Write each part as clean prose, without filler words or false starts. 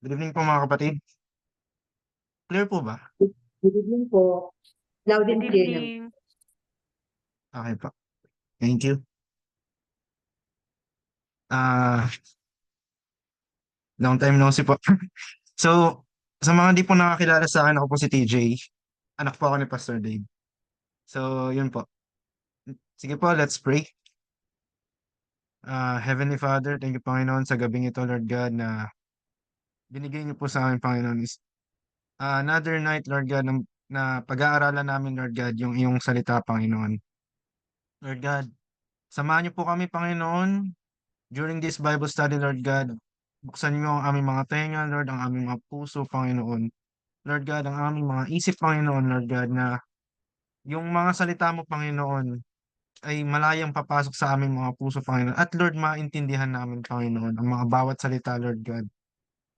Good evening po mga kapatid. Clear po ba? Good evening po. Loud Good and clear naman. evening. Okay po. Thank you. Ah, long time no see po. So, sa mga hindi po nakakilala sa akin, ako po si TJ. Anak po ako ni Pastor Dave. So, yun po. Sige po, let's pray. Heavenly Father, thank you Panginoon sa gabing ito, Lord God, na binigay niyo po sa amin, Panginoon, is another night, Lord God, na pag-aaralan namin, Lord God, yung iyong salita, Panginoon. Lord God, samahan niyo po kami, Panginoon, during this Bible study, Lord God. Buksan niyo ang aming mga tenga, Lord, ang aming mga puso, Panginoon. Lord God, ang aming mga isip, Panginoon, Lord God, na yung mga salita mo, Panginoon, ay malayang papasok sa aming mga puso, Panginoon. At Lord, maintindihan namin, Panginoon, ang mga bawat salita, Lord God,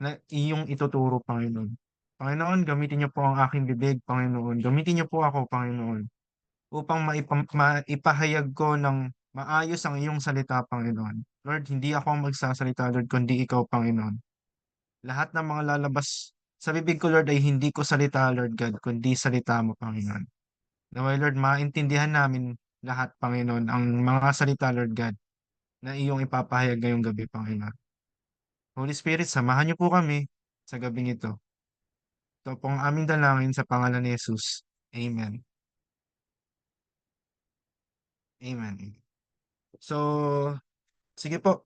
na iyong ituturo, Panginoon. Panginoon, gamitin niyo po ang aking bibig, Panginoon. Gamitin niyo po ako, Panginoon, upang maipahayag ko ng maayos ang iyong salita, Panginoon. Lord, hindi ako ang magsasalita, Lord, kundi ikaw, Panginoon. Lahat ng mga lalabas sa bibig ko, Lord, ay hindi ko salita, Lord God, kundi salita mo, Panginoon. Naway, Lord, maintindihan namin lahat, Panginoon, ang mga salita, Lord God, na iyong ipapahayag ngayong gabi, Panginoon. Holy Spirit, samahan niyo po kami sa gabing ito. Ito po ang aming dalangin sa pangalan ni Jesus. Amen. Amen. So, sige po.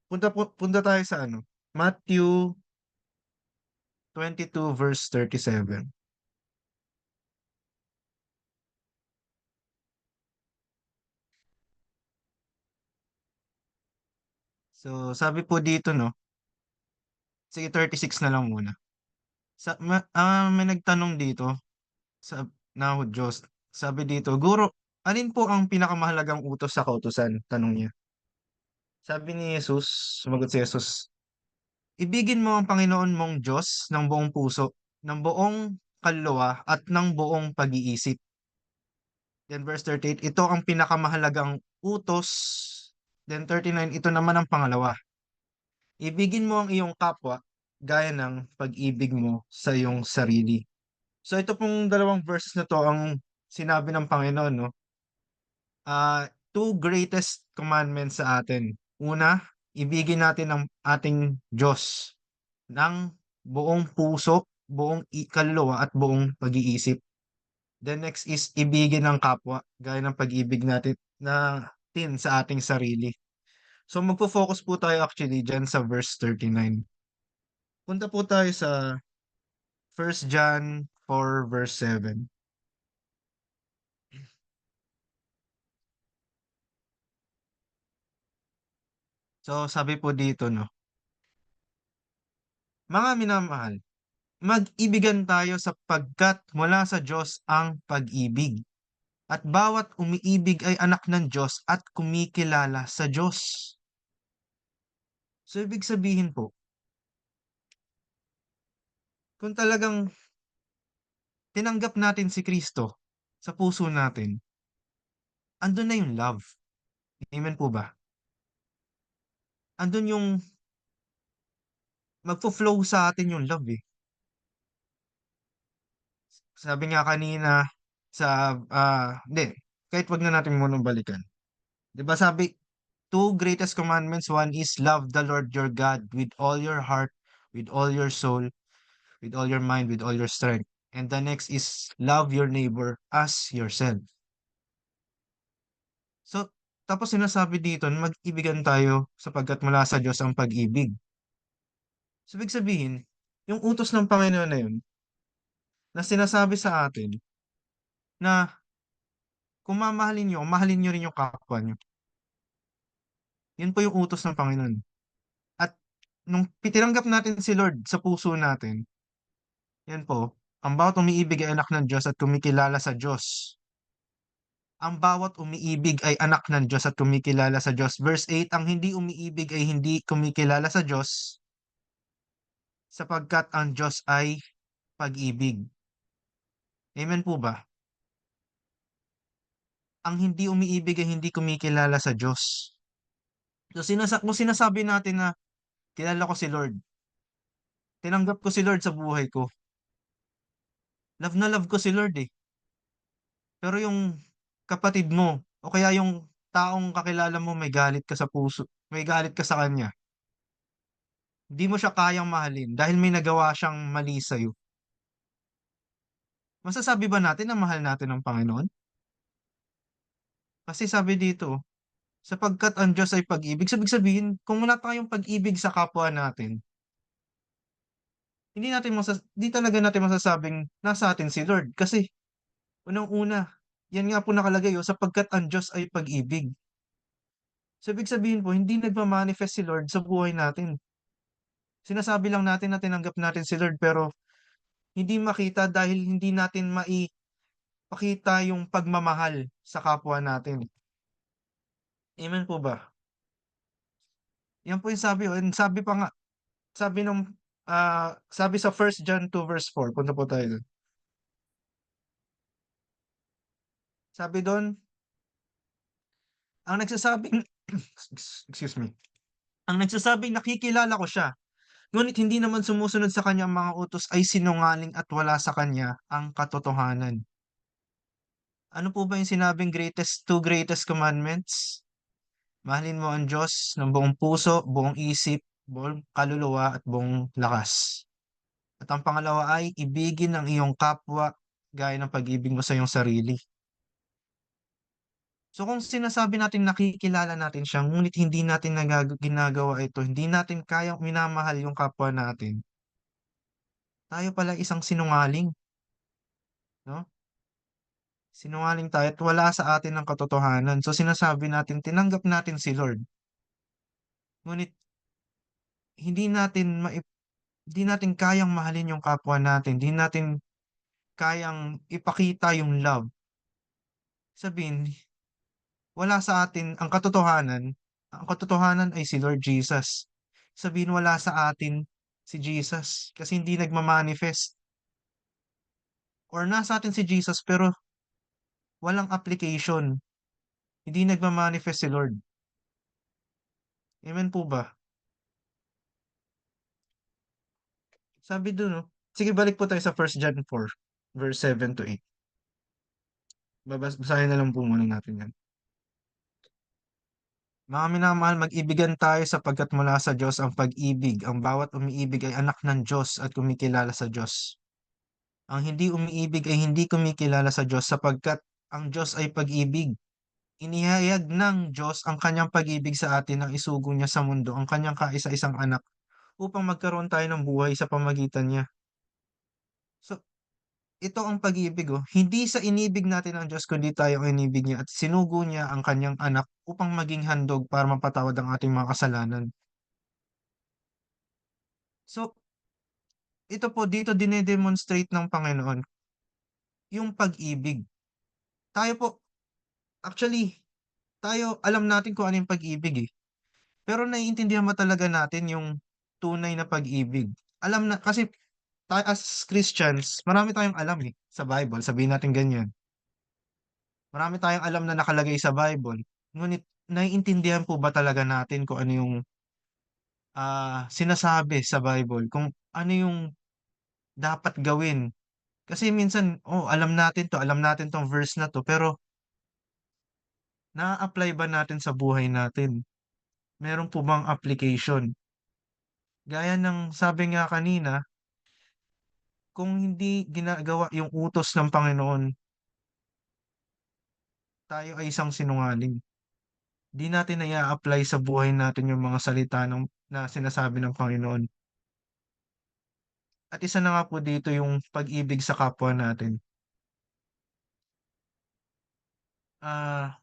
Punta tayo sa ano? Matthew 22 verse 37. So, sabi po dito, no? Sige, 36 na lang muna. May nagtanong dito sa Diyos. Sabi dito, Guro, alin po ang pinakamahalagang utos sa kautusan? Tanong niya. Sabi ni Jesus, sumagot si Jesus, ibigin mo ang Panginoon mong Diyos ng buong puso, ng buong kaluluwa, at ng buong pag-iisip. Then verse 38, ito ang pinakamahalagang utos. Then 39, ito naman ang pangalawa. Ibigin mo ang iyong kapwa gaya ng pag-ibig mo sa iyong sarili. So ito pong dalawang verses na to ang sinabi ng Panginoon, no? Two greatest commandments sa atin. Una, ibigin natin ang ating Diyos ng buong puso, buong kaluluwa at buong pag-iisip. The next is ibigin ng kapwa gaya ng pag-ibig natin sa ating sarili. So magfo-focus po tayo actually dyan sa verse 39. Punta po tayo sa 1 John 4 verse 7. So sabi po dito, no, mga minamahal, mag-ibigan tayo sapagkat mula sa Diyos ang pag-ibig. At bawat umiibig ay anak ng Diyos at kumikilala sa Diyos. So ibig sabihin po, kung talagang tinanggap natin si Kristo sa puso natin, andun na yung love. Amen po ba? Andun yung magfo-flow sa atin yung love eh. Sabi nga kanina hindi, kahit wag na natin munang balikan. 'Di ba sabi, two greatest commandments, one is love the Lord your God with all your heart, with all your soul, with all your mind, with all your strength. And the next is love your neighbor as yourself. So, tapos sinasabi dito, na mag-ibigan tayo sapagkat mula sa Diyos ang pag-ibig. So, ibig sabihin, yung utos ng Panginoon na yun, na sinasabi sa atin, na kung mamahalin nyo, mahalin nyo rin yung kapwa nyo. Yun po yung utos ng Panginoon. At nung tinanggap natin si Lord sa puso natin, yan po, ang bawat umiibig ay anak ng Diyos at kumikilala sa Diyos. Ang bawat umiibig ay anak ng Diyos at kumikilala sa Diyos. Verse 8, ang hindi umiibig ay hindi kumikilala sa Diyos sapagkat ang Diyos ay pag-ibig. Amen po ba? Ang hindi umiibig ay hindi kumikilala sa Diyos. So kung sinasabi natin na kilala ko si Lord, tinanggap ko si Lord sa buhay ko. Love na love ko si Lord eh. Pero yung kapatid mo o kaya yung taong kakilala mo may galit ka sa puso, may galit ka sa kanya, hindi mo siya kayang mahalin dahil may nagawa siyang mali sa'yo. Masasabi ba natin na mahal natin ang Panginoon? Kasi sabi dito, sapagkat ang Diyos ay pag-ibig, sabihin, kung wala tayong pag-ibig sa kapwa natin, hindi talaga natin masasabing nasa atin si Lord. Kasi, unang-una, yan nga po nakalagay, oh, sapagkat ang Diyos ay pag-ibig. So, ibig sabihin po, hindi nagmamanifest si Lord sa buhay natin. Sinasabi lang natin na tinanggap natin si Lord, pero hindi makita dahil hindi natin maipakita yung pagmamahal sa kapwa natin. Amen po ba? Yan po yung sabi, oh, and sabi pa nga, sabi nung, sabi sa 1 John 2 verse 4, punta po tayo dun. Sabi doon, ang nagsasabing, excuse me, ang nagsasabing nakikilala ko siya, ngunit hindi naman sumusunod sa kanyang mga utos ay sinungaling at wala sa kanya ang katotohanan. Ano po ba yung sinabing two greatest commandments? Mahalin mo ang Diyos ng buong puso, buong isip, buong kaluluwa at buong lakas. At ang pangalawa ay ibigin ang iyong kapwa gaya ng pag-ibig mo sa iyong sarili. So kung sinasabi natin nakikilala natin siya, ngunit hindi natin ginagawa ito, hindi natin kayang minamahal yung kapwa natin, tayo pala isang sinungaling, no? Sinungaling tayo at wala sa atin ang katotohanan. So sinasabi natin, tinanggap natin si Lord. Ngunit hindi natin hindi natin kayang mahalin yung kapwa natin, hindi natin kayang ipakita yung love. Sabihin, wala sa atin ang katotohanan ay si Lord Jesus. Sabihin wala sa atin si Jesus kasi hindi nagmamanifest. Or nasa atin si Jesus pero walang application. Hindi nagmamanifest si Lord. Amen po ba? Sabi doon, no? Sige, balik po tayo sa 1 John 4, verse 7 to 8. Basahin na lang po muna natin yan. Mga minamahal, mag-ibigan tayo sapagkat mula sa Diyos ang pag-ibig. Ang bawat umiibig ay anak ng Diyos at kumikilala sa Diyos. Ang hindi umiibig ay hindi kumikilala sa Diyos sapagkat ang Diyos ay pag-ibig. Inihayag ng Diyos ang kanyang pag-ibig sa atin nang isugo niya sa mundo ang kanyang kaisa-isang anak upang magkaroon tayo ng buhay sa pamagitan niya. So, ito ang pag-ibig, oh. Hindi sa inibig natin ang Diyos kundi tayo ang inibig niya at sinugo niya ang kanyang anak upang maging handog para mapatawad ang ating mga kasalanan. So, ito po dito dinedemonstrate ng Panginoon yung pag-ibig. Tayo po, actually, tayo alam natin kung ano yung pag-ibig eh. Pero naiintindihan ba talaga natin yung tunay na pag-ibig? Alam na, kasi tayo as Christians, marami tayong alam eh sa Bible, sabihin natin ganyan. Marami tayong alam na nakalagay sa Bible. Ngunit naiintindihan po ba talaga natin kung ano yung sinasabi sa Bible? Kung ano yung dapat gawin? Kasi minsan, oh, alam natin tong verse na to, pero na-apply ba natin sa buhay natin? Meron po bang application? Gaya ng sabi nga kanina, kung hindi ginagawa yung utos ng Panginoon, tayo ay isang sinungaling. Di natin na apply sa buhay natin yung mga salita na sinasabi ng Panginoon. At isa na nga po dito yung pag-ibig sa kapwa natin. Ah,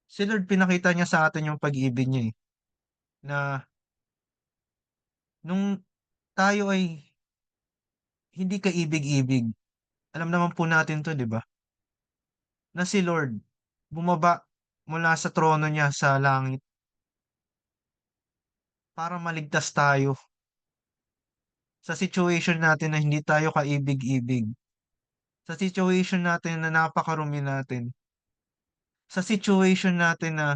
si Lord pinakita niya sa atin yung pag-ibig niya eh, na nung tayo ay hindi kaibig-ibig, alam naman po natin to, di ba? Na si Lord bumaba mula sa trono niya sa langit para maligtas tayo sa situation natin na hindi tayo kaibig-ibig, sa situation natin na napakarumi natin, sa situation natin na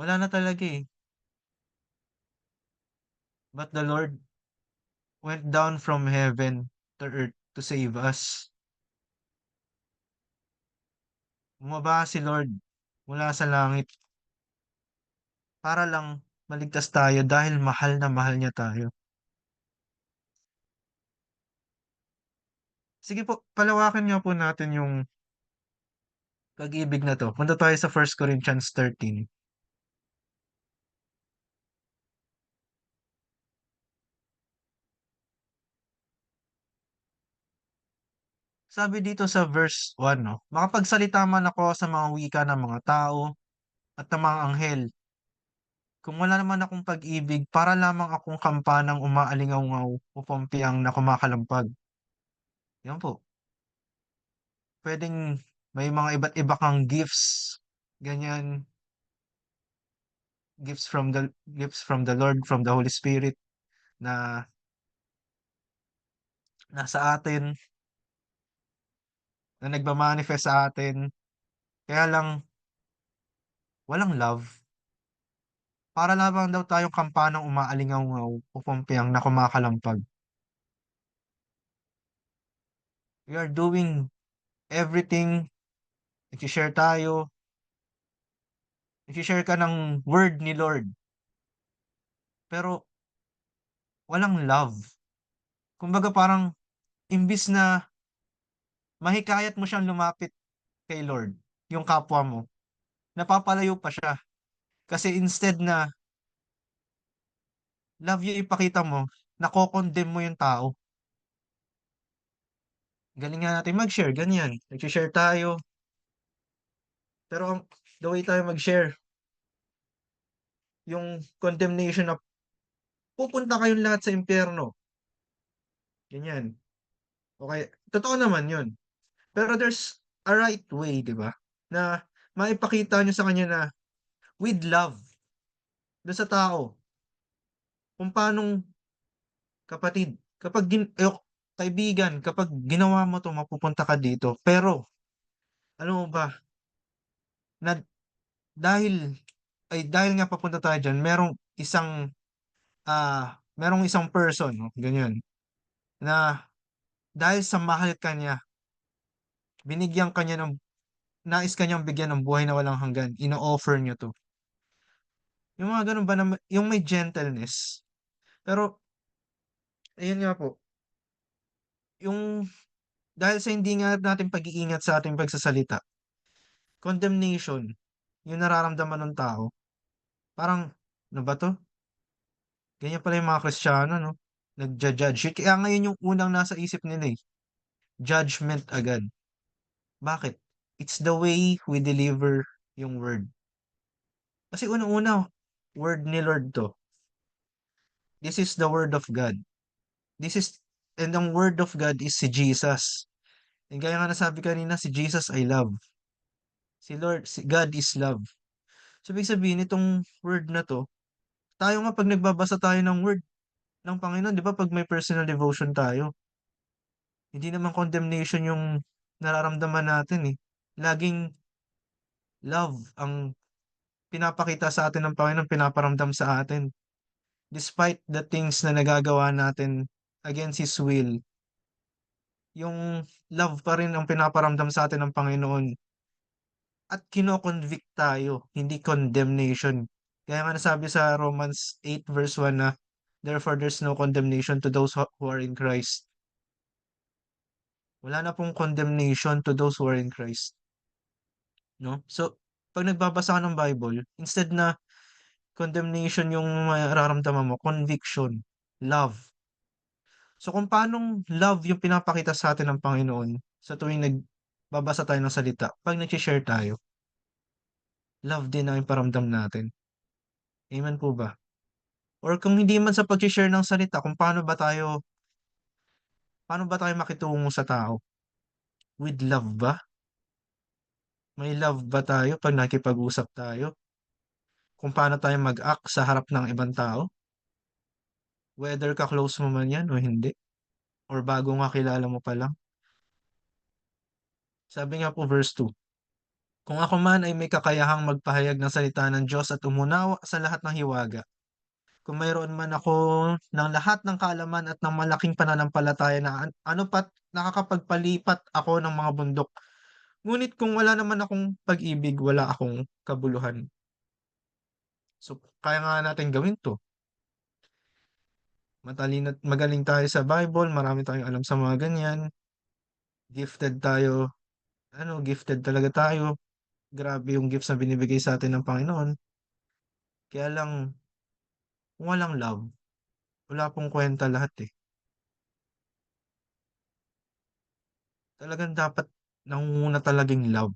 wala na talaga eh. But the Lord went down from heaven to earth to save us. Bumaba si Lord mula sa langit para lang maligtas tayo dahil mahal na mahal niya tayo. Sige po, palawakin nga po natin yung pag-ibig na to. Punta tayo sa 1 Corinthians 13. Sabi dito sa verse 1, no? Makapagsalita man ako sa mga wika ng mga tao at ng mga anghel. Kung wala naman akong pag-ibig, para lamang akong kampanang umaalingaw-ngaw o pampiyang na kumakalampag. Yan po. Pwedeng may mga iba't iba kang gifts. Ganyan, gifts from the Lord, from the Holy Spirit na nasa atin, na nagmamanifest sa atin. Kaya lang, walang love. Para lamang daw tayong kampanang umaalingaw-ngaw o pampiyang na kumakalampag. We are doing everything. Nag-share tayo. Nag-share ka ng word ni Lord. Pero walang love. Kumbaga parang imbis na mahikayat mo siyang lumapit kay Lord, yung kapwa mo, napapalayo pa siya. Kasi instead na love yung ipakita mo, nako-condemn mo yung tao. Galing nga natin mag-share, ganyan. Nag-share tayo. Pero the way tayo mag-share, yung condemnation na pupunta kayong lahat sa impyerno. Ganyan. Okay, totoo naman yun. Pero there's a right way, di ba? Na maipakita nyo sa kanya na with love doon sa tao. Kung paanong kapatid, kaibigan, kapag ginawa mo to, mapupunta ka dito. Pero, ano mo ba, na dahil, dahil nga papunta tayo dyan, merong isang person, no, ganyan, na dahil sa mahal ka niya, binigyan ka niya ng, nais kanyang bigyan ng buhay na walang hanggan, ino-offer niyo to. Yung mga ganun ba, yung may gentleness. Pero, ayun nga po, yung dahil sa hindi nga natin pag-iingat sa ating pagsasalita, condemnation, yung nararamdaman ng tao, parang, ano ba to? Ganyan pala yung mga Kristiyano, no? Nagja-judge. Kaya ngayon yung unang nasa isip nila eh. Judgment agad. Bakit? It's the way we deliver yung word. Kasi unang-una, word ni Lord to. This is the word of God. This is, and ang word of God is si Jesus. And gaya nga nasabi kanina, si Jesus I love. Si God is love. So, ibig sabihin, itong word na to, tayo nga pag nagbabasa tayo ng word ng Panginoon, di ba, pag may personal devotion tayo, hindi naman condemnation yung nararamdaman natin eh. Laging love ang pinapakita sa atin ng Panginoon, pinaparamdam sa atin. Despite the things na nagagawa natin against His will, yung love pa rin ang pinaparamdam sa atin ng Panginoon. At kino-convict tayo, hindi condemnation. Kaya nga nasabi sa Romans 8 verse 1 na, therefore there's no condemnation to those who are in Christ. Wala na pong condemnation to those who are in Christ. No? So, pag nagbabasa ka ng Bible, instead na condemnation yung mararamdaman mo, conviction, love. So, kung paanong love yung pinapakita sa atin ng Panginoon sa tuwing nagbabasa tayo ng salita, pag nag-share tayo, love din ang iparamdam natin. Amen po ba? Or kung hindi man sa pag-share ng salita, kung paano ba tayo makitungo sa tao? With love ba? May love ba tayo pag nakipag-usap tayo? Kung paano tayo mag-act sa harap ng ibang tao? Whether ka-close mo man yan o hindi? Or bago nga kilala mo pa lang? Sabi nga po verse 2, kung ako man ay may kakayahang magpahayag ng salita ng Diyos at umunawa sa lahat ng hiwaga, kung mayroon man ako ng lahat ng kaalaman at ng malaking pananampalataya na ano pa't nakakapagpalipat ako ng mga bundok. Ngunit kung wala naman akong pag-ibig, wala akong kabuluhan. So, kaya nga natin gawin 'to. Matalino at magaling tayo sa Bible, marami tayong alam sa mga ganyan. Gifted tayo, gifted talaga tayo. Grabe yung gifts na binibigay sa atin ng Panginoon. Kaya lang, kung walang love, wala pong kwenta lahat eh. Talagang dapat nangunguna talagang love.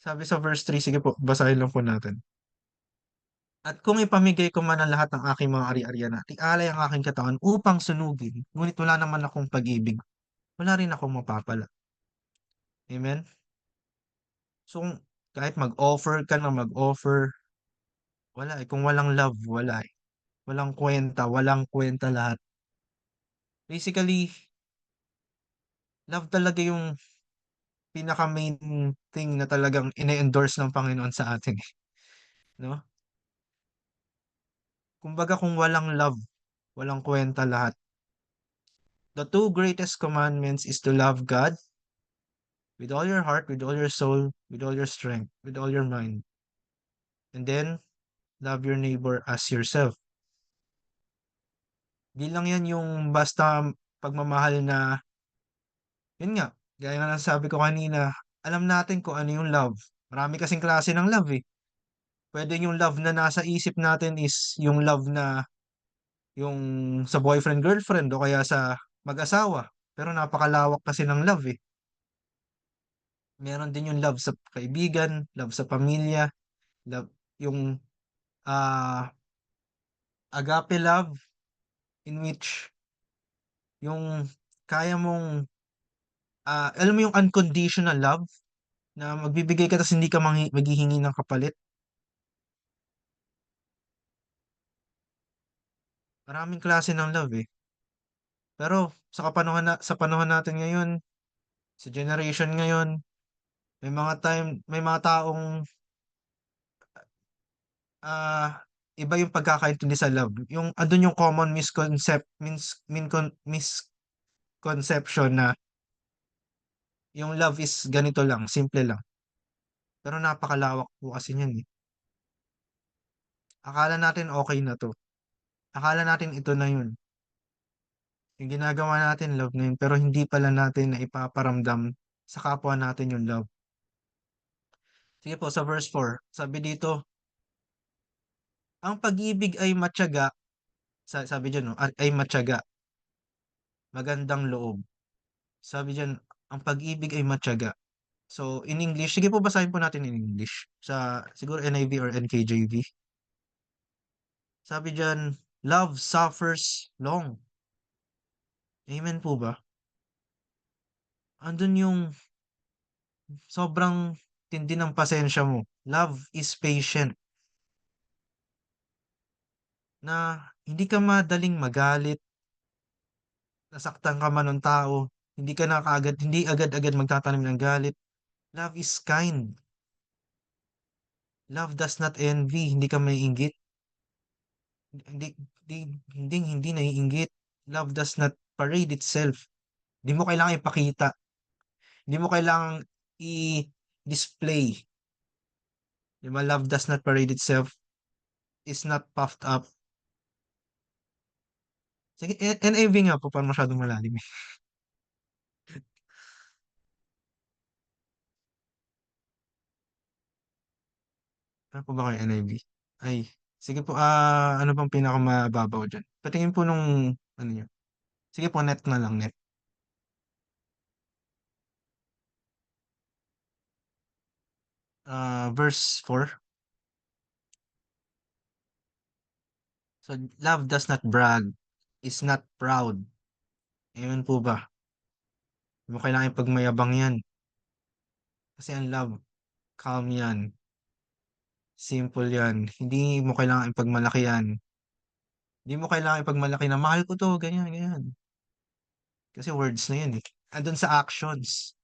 Sabi sa verse 3, sige po, basahin lang po natin. At kung ipamigay ko man ang lahat ng aking mga ari-arian at ialay ang aking katawan upang sunugin, ngunit wala naman akong pag-ibig, wala rin akong mapapala. Amen? So, kahit mag-offer ka na mag-offer, wala eh. Kung walang love, wala eh. Walang kwenta lahat. Basically, love talaga yung pinaka main thing na talagang ine-endorse ng Panginoon sa atin eh, no? Kumbaga kung walang love, walang kwenta lahat. The two greatest commandments is to love God with all your heart, with all your soul, with all your strength, with all your mind. And then, love your neighbor as yourself. Di lang yan yung basta pagmamahal na, yun nga, gaya nga ng sabi ko kanina, alam natin kung ano yung love. Marami kasing klase ng love eh. Pwede yung love na nasa isip natin is yung love na yung sa boyfriend, girlfriend o kaya sa mag-asawa. Pero napakalawak kasi ng love eh. Meron din yung love sa kaibigan, love sa pamilya, love, yung ah agape love in which yung kaya mong alam mo yung unconditional love na magbibigay ka tapos hindi ka maghihingi ng kapalit. Maraming klase ng love eh. Pero sa panahon natin ngayon, sa generation ngayon, may mga taong ah iba yung pagkakaintindi sa love. Yung andun yung common misconception na yung love is ganito lang, simple lang. Pero napakalawak po kasi niyan eh. Akala natin okay na 'to. Akala natin ito na yun. Yung ginagawa natin love na yun, pero hindi pala natin naipaparamdam sa kapwa natin yung love. Sige po, sa verse 4, sabi dito, ang pag-ibig ay matiyaga, sabi diyan 'no, ay matiyaga, magandang loob. Sabi diyan, ang pag-ibig ay matiyaga. So, in English, sige po basahin po natin in English. Sa siguro NIV or NKJV. Sabi diyan, love suffers long. Amen po ba? Andun yung sobrang tindi ng pasensya mo. Love is patient. Na hindi ka madaling magalit, nasaktan ka man ng tao, hindi agad-agad magtatanim ng galit. Love is kind. Love does not envy, hindi ka maiinggit. Hindi, hindi, hindi naiinggit. Love does not parade itself. Hindi mo kailangan ipakita. Hindi mo kailangang i-display. Di ba? Love does not parade itself, is not puffed up. Sige, NIV nga po, para masyadong malalim eh. Ano po ba kayo NIV? Ay, sige po, ano bang pinakamababaw dyan? Patingin po nung, ano nyo. Sige po, net na lang, net. Verse 4. So, love does not brag, is not proud. Amen po ba? Hindi mo kailangan ipagmayabang yan. Kasi ang love, calm yan. Simple yan. Hindi mo kailangan ipagmalaki yan. Hindi mo kailangan ipagmalaki na mahal ko to, ganyan, ganyan. Kasi words na yan eh. Andun sa actions.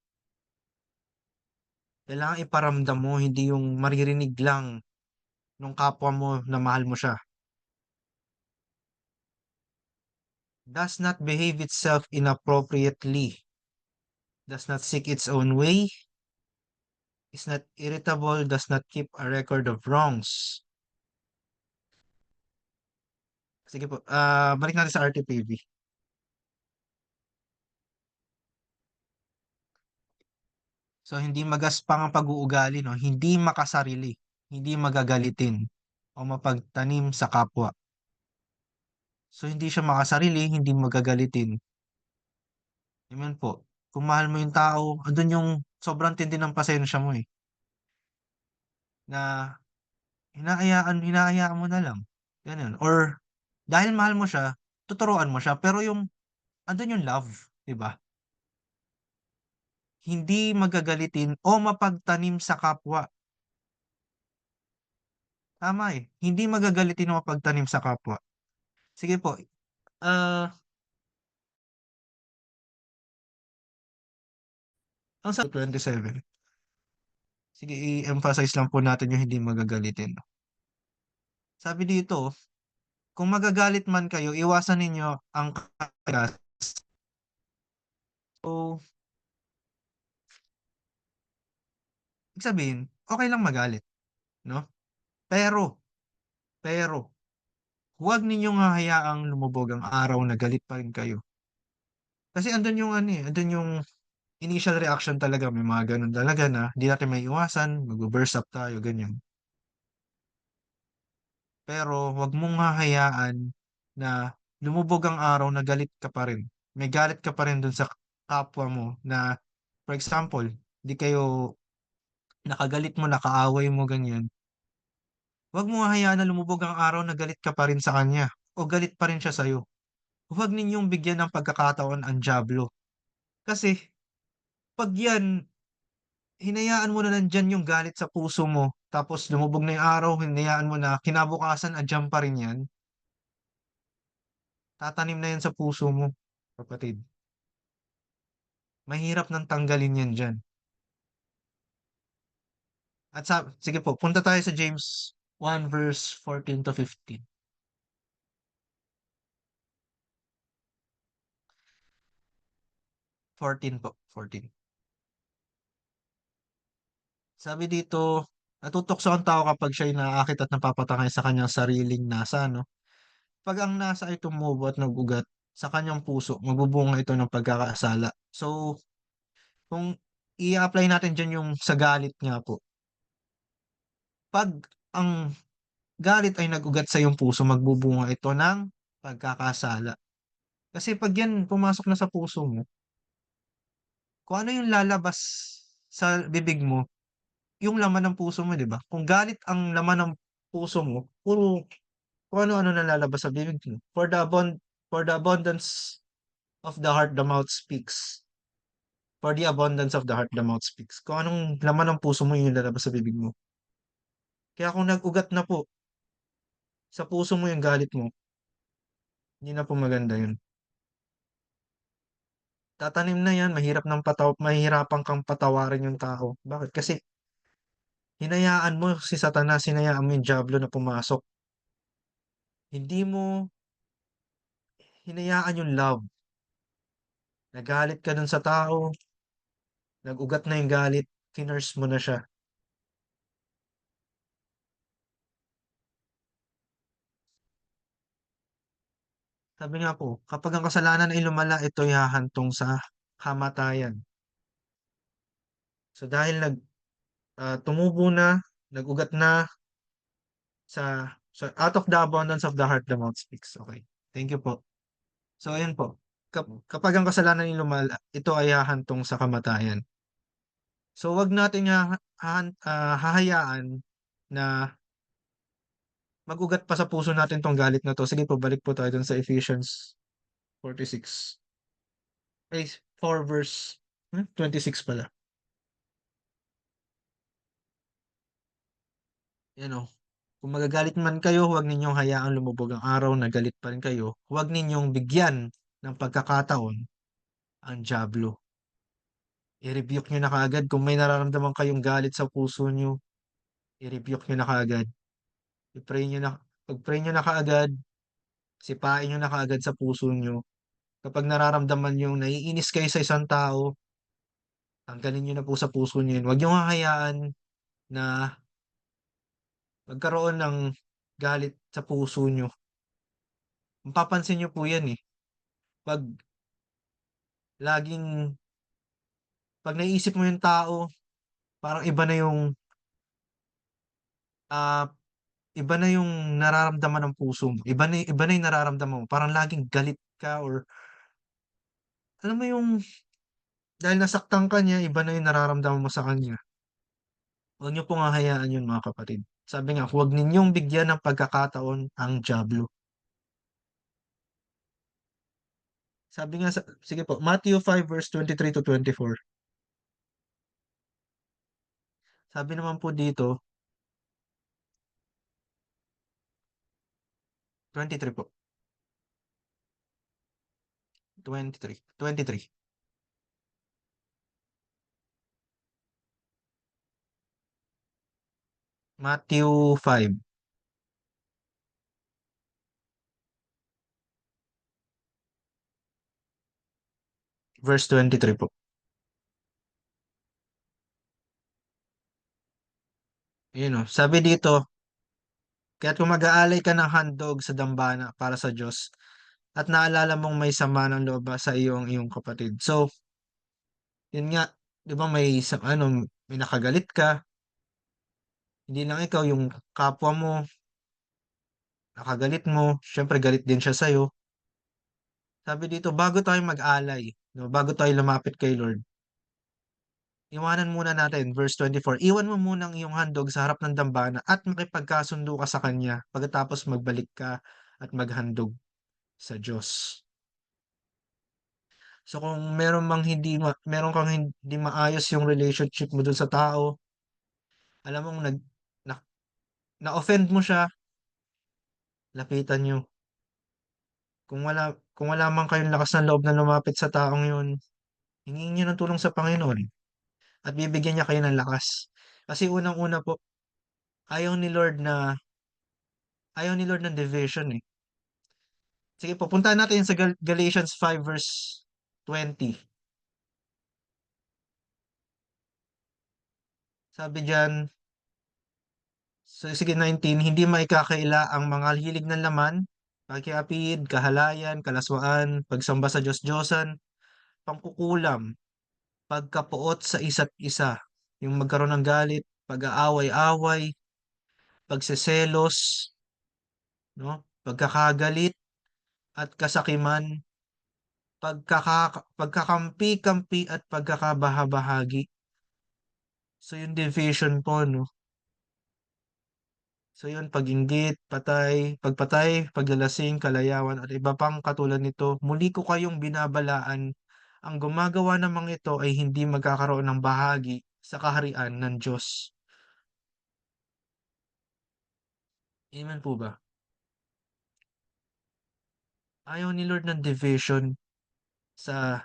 Kailangan iparamdam mo, hindi yung maririnig lang. nung kapwa mo na mahal mo siya. Does not behave itself inappropriately, does not seek its own way, is not irritable, does not keep a record of wrongs. Sige po, balik natin sa RTPV. So, hindi magaspang ang pag-uugali, no? Hindi makasarili, hindi magagalitin, o mapagtanim sa kapwa. So, hindi siya makasarili, hindi magagalitin. Amen po. Kung mahal mo yung tao, andun yung sobrang tindi ng pasensya mo eh. Na hinahayaan mo na lang. Ganun. Or dahil mahal mo siya, tuturuan mo siya. Pero yung, andun yung love, di ba? Hindi magagalitin o mapagtanim sa kapwa. Tama eh. Hindi magagalitin o mapagtanim sa kapwa. Sige po. Ah, ang sa 27. Sige, i-emphasize lang po natin yung hindi magagalitin. Sabi dito, kung magagalit man kayo, iwasan ninyo ang kagas. So, ibig sabihin, okay lang magalit, no? Pero, pero, huwag ninyong hahayaang lumubog ang araw na galit pa rin kayo. Kasi andun yung ano eh, andun yung initial reaction talaga, may mga ganun talaga na hindi natin may iwasan, mag-burst up tayo, ganyan. Pero huwag mong hahayaan na lumubog ang araw na galit ka pa rin. May galit ka pa rin dun sa kapwa mo na, for example, di kayo nakagalit mo, nakaaway mo, ganyan. Huwag mo hahayaan na lumubog ang araw na galit ka pa rin sa kanya o galit pa rin siya sa'yo. Huwag ninyong bigyan ng pagkakataon ang diablo. Kasi, pag yan, hinayaan mo na nandyan yung galit sa puso mo, tapos lumubog na yung araw, hinayaan mo na, kinabukasan, andyan pa rin yan, tatanim na yan sa puso mo, kapatid. Mahirap nang tanggalin yan dyan. At sige po, punta tayo sa James 1 verse 14 to 15. 14 po, 14. Sabi dito, natutokso ang tao kapag siya'y naaakit at napapatangay sa kanyang sariling nasa, no? Pag ang nasa ay tumubo at nagugat sa kanyang puso, magbubunga ito ng pagkakasala. So, kung i-apply natin dyan yung sa galit nga po, pag ang galit ay nagugat sa iyong puso, magbubunga ito ng pagkakasala. Kasi pag yan pumasok na sa puso mo, kung ano yung lalabas sa bibig mo, yung laman ng puso mo, di ba? Kung galit ang laman ng puso mo, puro kung ano-ano na lalabas sa bibig mo. For the abundance of the heart, the mouth speaks. For the abundance of the heart, the mouth speaks. Kung anong laman ng puso mo, yun yung lalabas sa bibig mo. Kaya kung nag-ugat na po sa puso mo yung galit mo, hindi na po maganda yun. Tatanim na yan, mahirapan kang patawarin yung tao. Bakit? Kasi hinayaan mo si Satanas, hinayaan mo yung Diablo na pumasok. Hindi mo hinayaan yung love. Nagalit ka dun sa tao, nag-ugat na yung galit, kinurse mo na siya. Sabi nga po, kapag ang kasalanan ay lumala, ito'y hahantong sa kamatayan. So dahil tumubo na, nag-ugat na out of the abundance of the heart, the mouth speaks. Okay. Thank you po. So ayun po. Kapag ang kasalanan ay lumala, ito ay hahantong sa kamatayan. So wag natin hahayaan na mag-ugat pa sa puso natin tong galit na to. Sige po, balik po tayo dun sa Ephesians 46. Ay, 4 verse 26 pala. Yan o. Kung magagalit man kayo, huwag ninyong hayaang lumubog ang araw na galit pa rin kayo. Huwag ninyong bigyan ng pagkakataon ang diablo. I-rebuke nyo na kaagad kung may nararamdaman kayong galit sa puso nyo. I-rebuke nyo na kaagad. I-pray nyo na, pag-pray nyo na kaagad, sipain nyo na kaagad sa puso nyo. Kapag nararamdaman nyo naiinis kayo sa isang tao, tanggalin nyo na po sa puso nyo yun. Huwag nyo hahayaan na magkaroon ng galit sa puso nyo. Mapapansin nyo po yan eh. Pag laging, pag naiisip mo yung tao, parang ah, iba na yung nararamdaman ng puso mo. Iba na yung nararamdaman mo. Parang laging galit ka or alam mo yung dahil nasaktan ka niya, iba na yung nararamdaman mo sa kanya. Huwag niyo pong hahayaan yun mga kapatid. Sabi nga, huwag ninyong bigyan ng pagkakataon ang diablo. Sabi nga, sige po, Matthew 5 verse 23 to 24. Sabi naman po dito, 23 po. 23. 23. Matthew 5 verse 23 po. Yun o. Sabi dito, kaya't kung mag-aalay ka ng handog sa dambana para sa Diyos at naalala mong may sama ng loob sa iyong kapatid. So, yun nga, 'di ba may nakagalit ka, hindi lang ikaw yung kapwa mo nakagalit mo, syempre galit din siya sa'yo. Sabi dito, bago tayo mag-alay, no, bago tayo lumapit kay Lord, iwanan muna natin, verse 24, iwan mo muna ang iyong handog sa harap ng dambana at makipagkasundo ka sa kanya pagkatapos magbalik ka at maghandog sa Diyos. So kung meron kang hindi maayos yung relationship mo dun sa tao, alam mong na, na-offend mo siya, lapitan nyo. Kung wala man kayong lakas ng loob na lumapit sa taong yun, hingin niyo ng tulong sa Panginoon at bibigyan niya kayo ng lakas. Kasi unang-una po, ayaw ni Lord na ayaw ni Lord ng division eh. Sige, pupuntahan natin sa Galatians 5 verse 20. Sabi diyan, so sige 19, hindi maikakaila ang mga hilig ng laman, pakiapid, kahalayan, kalaswaan, pagsamba sa Diyos-Diyosan, pangkukulam, pagkapuot sa isa't isa, yung magkaroon ng galit, pag-aaway-away, pagseselos, no? Pagkakagalit at kasakiman, pagkakampi-kampi at pagkakabahabahagi. So yung division po, no? So yun, pag-inggit, pagpatay, paglalasing, kalayawan at iba pang katulad nito, muli ko kayong binabalaan. Ang gumagawa namang ito ay hindi magkakaroon ng bahagi sa kaharian ng Diyos. Amen po ba? Ayaw ni Lord ng division sa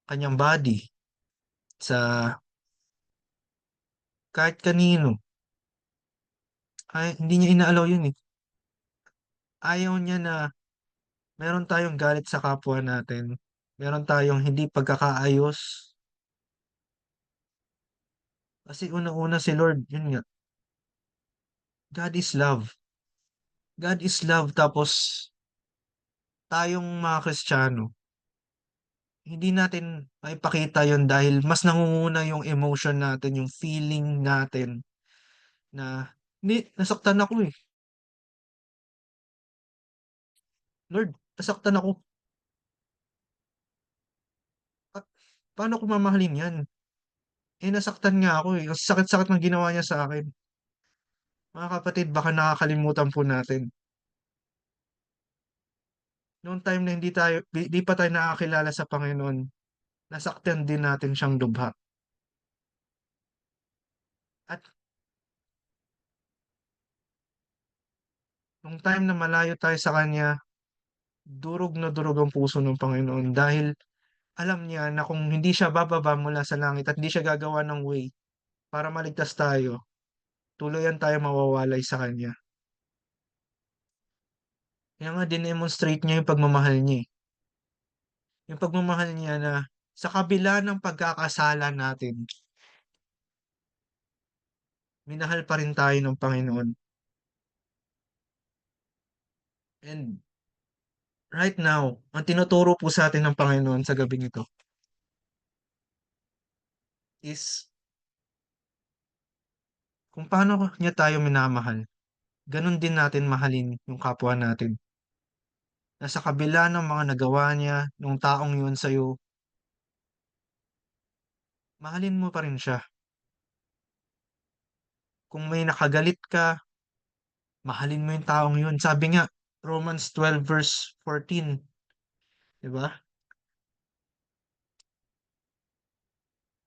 kanyang body, sa kahit kanino. Ay, hindi niya inaalaw yun eh. Ayaw niya na meron tayong galit sa kapwa natin. Meron tayong hindi pagkakaayos. Kasi unang-una si Lord, yun nga, God is love. God is love. Tapos tayong mga Kristiyano, hindi natin maipakita yun dahil mas nangunguna yung emotion natin, yung feeling natin na, hindi, nasaktan ako eh. Lord, nasaktan ako. Pa- Paano ko mamahalin yan? Eh, nasaktan nga ako eh. Ang sakit-sakit ng ginawa niya sa akin. Mga kapatid, baka nakakalimutan po natin. Noong time na di pa tayo nakakilala sa Panginoon, nasaktan din natin siyang lubha. At nung time na malayo tayo sa Kanya, durog na durog ang puso ng Panginoon dahil alam niya na kung hindi siya bababa mula sa langit at hindi siya gagawa ng way para maligtas tayo, tuluyan tayo mawawalay sa Kanya. Kaya nga dinemonstrate niya yung pagmamahal niya eh. Yung pagmamahal niya na sa kabila ng pagkakasala natin, minahal pa rin tayo ng Panginoon. And right now, ang tinuturo po sa atin ng Panginoon sa gabing ito is kung paano niya tayo minamahal, ganun din natin mahalin yung kapwa natin. Na sa kabila ng mga nagawa niya, nung taong yun sa'yo, mahalin mo pa rin siya. Kung may nakagalit ka, mahalin mo yung taong yun. Sabi nga, Romans 12 verse 14, di ba?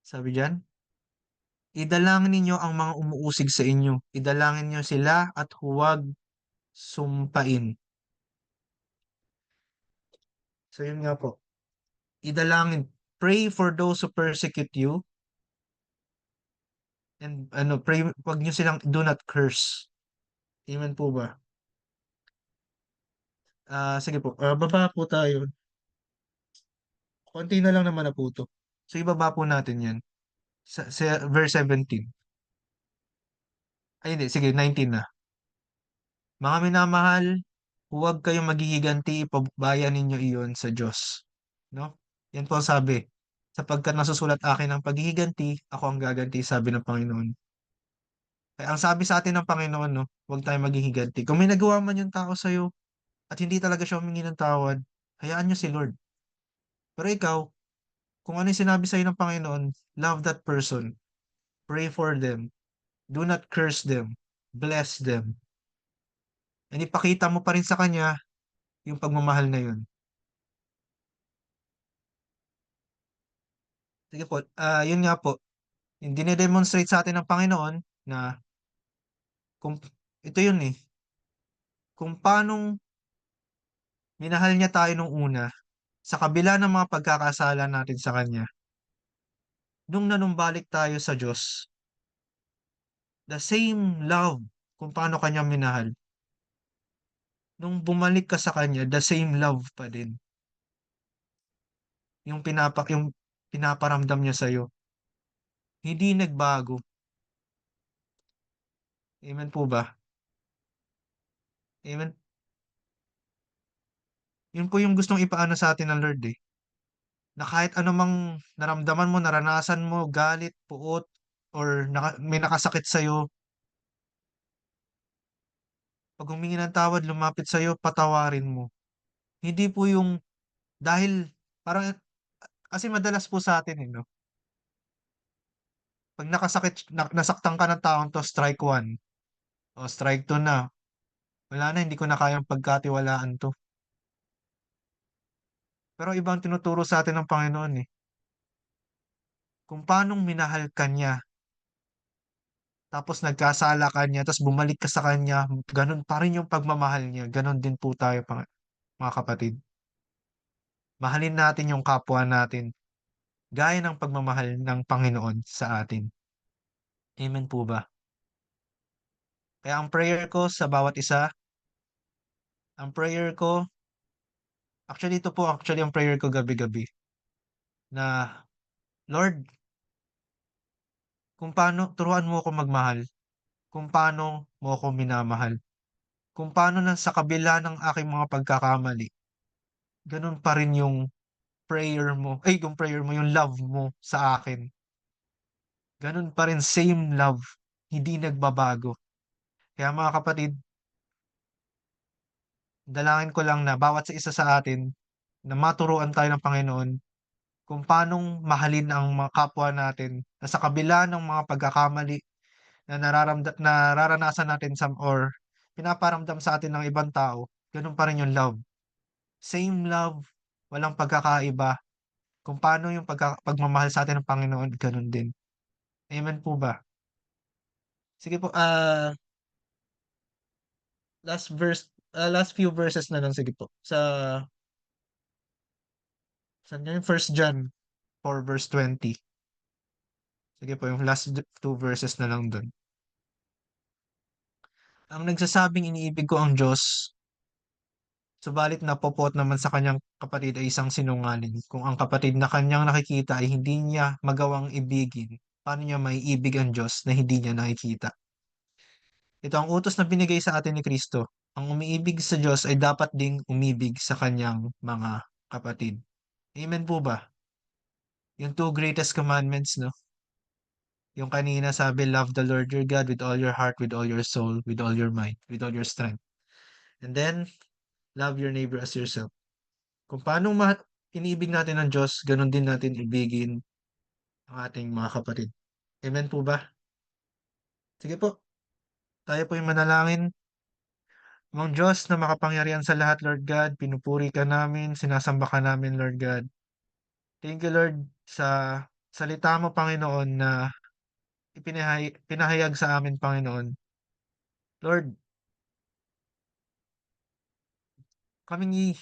Sabi diyan, idalangin ninyo ang mga umuusig sa inyo. Idalangin niyo sila at huwag sumpain. So yun nga po. Idalangin. Pray for those who persecute you. And pray, wag niyo silang do not curse. Amen po ba? Sige po. Baba po tayo. Konti na lang naman na po to. So ibaba po natin yan. Sa verse 17. Ay hindi, sige, 19 na. Mga minamahal, huwag kayong maghihiganti, ipabayan ninyo iyon sa Diyos. No? Yan po ang sabi. Sapagkat nasusulat akin ang paghihiganti, ako ang gaganti, sabi ng Panginoon. Kaya ang sabi sa atin ng Panginoon, no, huwag tayong maghihiganti. Kung may nagawa man yung tao sa'yo at hindi talaga siya humingi ng tawad, hayaan niyo si Lord. Pero ikaw, kung ano yung sinabi sa'yo ng Panginoon, love that person. Pray for them. Do not curse them. Bless them. And ipakita mo pa rin sa Kanya yung pagmamahal na yun. Sige po, yun nga po, yung dinedemonstrate sa atin ng Panginoon na kung, ito yun eh, kung paanong minahal niya tayo nung una, sa kabila ng mga pagkakasala natin sa Kanya, nung nanumbalik tayo sa Diyos, the same love kung paano Kanya minahal, nung bumalik ka sa Kanya, the same love pa din, yung pinaparamdam niya sa'yo, hindi nagbago. Amen po ba? Amen. Yun po yung gustong ipaano sa atin ng Lord eh. Na kahit anumang naramdaman mo, naranasan mo, galit, puot, or may nakasakit sa'yo, pag humingi ng tawad, lumapit sa'yo, patawarin mo. Hindi po yung dahil, parang, kasi madalas po sa atin, no? Pag nasaktan ka ng taong to, strike one, o strike two na, wala na, hindi ko na kayang pagkatiwalaan to. Pero ibang tinuturo sa atin ng Panginoon eh, kung paanong minahal ka niya, tapos nagkasala ka niya, tapos bumalik ka sa kanya, ganun pa rin yung pagmamahal niya. Ganun din po tayo, mga kapatid. Mahalin natin yung kapwa natin, gaya ng pagmamahal ng Panginoon sa atin. Amen po ba? Kaya ang prayer ko sa bawat isa, ang prayer ko, actually ito po actually ang prayer ko gabi-gabi, na Lord, kung paano, turuan mo ako magmahal, kung paano mo ako minamahal, kung paano na sa kabila ng aking mga pagkakamali, ganun pa rin yung prayer mo, yung love mo sa akin. Ganun pa rin, same love, hindi nagbabago. Kaya mga kapatid, dalangin ko lang na bawat sa isa sa atin, na maturuan tayo ng Panginoon kung paanong mahalin ang mga kapwa natin na sa kabila ng mga pagkakamali na nararanasan natin or pinaparamdam sa atin ng ibang tao, ganun pa rin yung love. Same love, walang pagkakaiba. Kung paano yung pagmamahal sa atin ng Panginoon, ganun din. Amen po ba? Sige po, last few verses na lang, sige po. Saan yan? First John 4 verse 20. Sige po, yung last two verses na lang dun. Ang nagsasabing iniibig ko ang Diyos, subalit napopot naman sa kanyang kapatid ay isang sinungaling. Kung ang kapatid na kanyang nakikita ay hindi niya magawang ibigin, paano niya maiibig ang Diyos na hindi niya nakikita? Ito ang utos na binigay sa atin ni Kristo. Ang umiibig sa Diyos ay dapat ding umibig sa kanyang mga kapatid. Amen po ba? Yung two greatest commandments, no? Yung kanina sabi, love the Lord your God with all your heart, with all your soul, with all your mind, with all your strength. And then, love your neighbor as yourself. Kung paano iniibig natin ang Diyos, ganun din natin ibigin ang ating mga kapatid. Amen po ba? Sige po, tayo po yung manalangin. Amang Diyos na makapangyarihan sa lahat, Lord God, pinupuri ka namin, sinasamba ka namin, Lord God. Thank you, Lord, sa salita mo, Panginoon, na pinahayag sa amin, Panginoon. Lord, kaming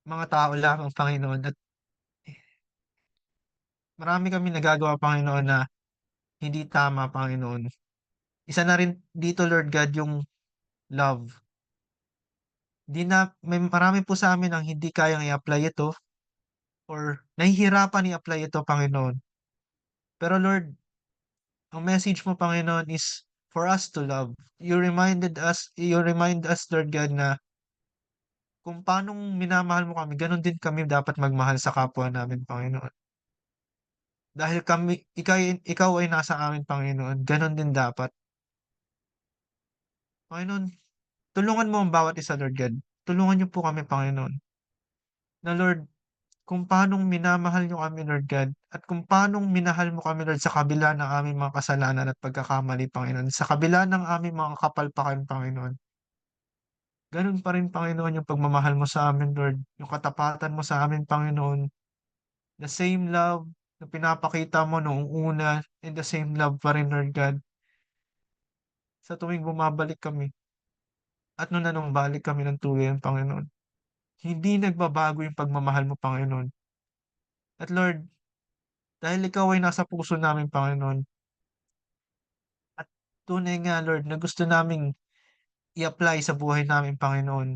mga tao lamang, Panginoon, at marami kami nagagawa, Panginoon, na hindi tama, Panginoon. Isa na rin dito, Lord God, yung love. May marami po sa amin ang hindi kayang i-apply ito or nahihirapan i-apply ito, Panginoon. Pero Lord, ang message mo, Panginoon, is for us to love. You remind us, Lord God, na kung paano minamahal mo kami, ganun din kami dapat magmahal sa kapwa namin, Panginoon. Dahil ikaw ay nasa amin, Panginoon, ganun din dapat. Panginoon, tulungan mo ang bawat isa, Lord God. Tulungan niyo po kami, Panginoon. Na Lord, kung paanong minamahal niyo kami, Lord God, at kung paanong minahal mo kami, Lord, sa kabila ng aming mga kasalanan at pagkakamali, Panginoon, sa kabila ng aming mga kapalpakan, Panginoon. Ganun pa rin, Panginoon, yung pagmamahal mo sa amin, Lord, yung katapatan mo sa amin, Panginoon, the same love na pinapakita mo noong una, and the same love pa rin, Lord God, sa tuwing bumabalik kami at nung nanumbalik kami ng tuluyan, Panginoon. Hindi nagbabago yung pagmamahal mo, Panginoon. At Lord, dahil ikaw ay nasa puso namin, Panginoon, at tunay nga, Lord, na gusto naming i-apply sa buhay namin, Panginoon,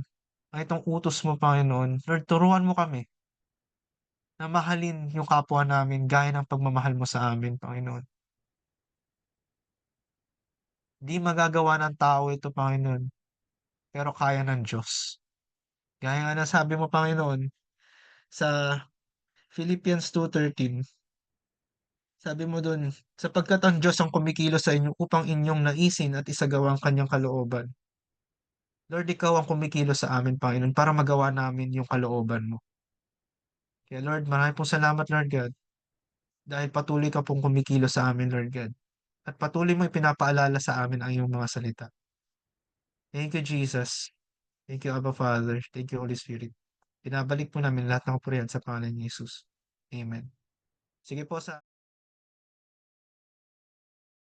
ang itong utos mo, Panginoon. Lord, turuan mo kami na mahalin yung kapwa namin gaya ng pagmamahal mo sa amin, Panginoon. Di magagawa ng tao ito, Panginoon, pero kaya ng Diyos. Gaya nga ng sabi mo, Panginoon, sa Philippians 2:13, sabi mo dun, sapagkat ang Diyos ang kumikilos sa inyo upang inyong naisin at isagawa ang kanyang kalooban. Lord, ikaw ang kumikilos sa amin, Panginoon, para magawa namin yung kalooban mo. Kaya Lord, maraming pong salamat, Lord God, dahil patuloy ka pong kumikilos sa amin, Lord God. At patuloy mo ipinapaalala sa amin ang iyong mga salita. Thank you, Jesus. Thank you, Abba Father. Thank you, Holy Spirit. Pinabalik po namin lahat ng kapurihan sa pangalan ni Jesus. Amen. Sige po sa